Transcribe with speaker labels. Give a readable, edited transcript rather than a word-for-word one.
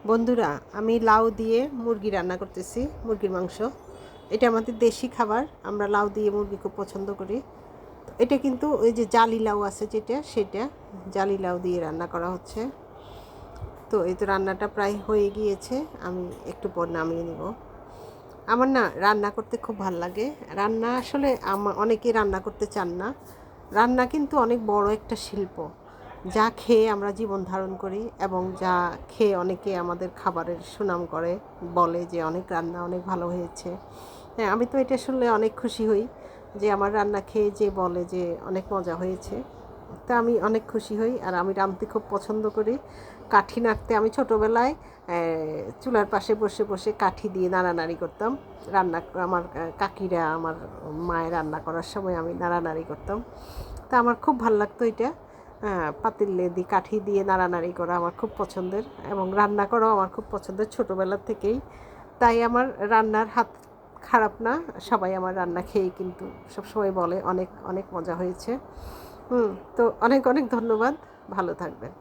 Speaker 1: বন্ধুরা, আমি লাউ দিয়ে মুরগি রান্না করতেছি, মুরগির মাংস। এটা আমাদের দেশি খাবার, আমরা লাউ দিয়ে মুরগি খুব পছন্দ করি। এটা কিন্তু ওই যে জালি লাউ আছে সেটা জালি লাউ দিয়ে রান্না করা হচ্ছে। তো এই তো রান্নাটা প্রায় হয়ে গিয়েছে, আমি একটু পর নামিয়ে নিব। আমার না রান্না করতে খুব ভাল লাগে। রান্না আসলে অনেকেই রান্না করতে চান না। রান্না কিন্তু অনেক বড় একটা শিল্প, যা খেয়ে আমরা জীবন ধারণ করি এবং যা খেয়ে অনেকে আমাদের খাবারের সুনাম করে, বলে যে অনেক রান্না অনেক ভালো হয়েছে। হ্যাঁ, আমি তো এটা শুনলে অনেক খুশি হই যে আমার রান্না খেয়ে যে বলে যে অনেক মজা হয়েছে। তা আমি অনেক খুশি হই। আর আমি রাঁধতে খুব পছন্দ করি। কাঠি নাড়তে আমি ছোটোবেলায় চুলার পাশে বসে বসে কাঠি দিয়ে নাড়ানাড়ি করতাম। রান্না আমার কাকিরা, আমার মায়ের রান্না করার সময় আমি নাড়ানাড়ি করতাম। তা আমার খুব ভাল লাগতো এটা। পাতিলে দিয়ে কাঠি দিয়ে নাড়ানাড়ি করা আমার খুব পছন্দের, এবং রান্না করাও আমার খুব পছন্দের ছোটোবেলা থেকেই। তাই আমার রান্নার হাত খারাপ না। সবাই আমার রান্না খেয়েই কিন্তু সবসময় বলে অনেক অনেক মজা হয়েছে। তো অনেক অনেক ধন্যবাদ। ভালো থাকবেন।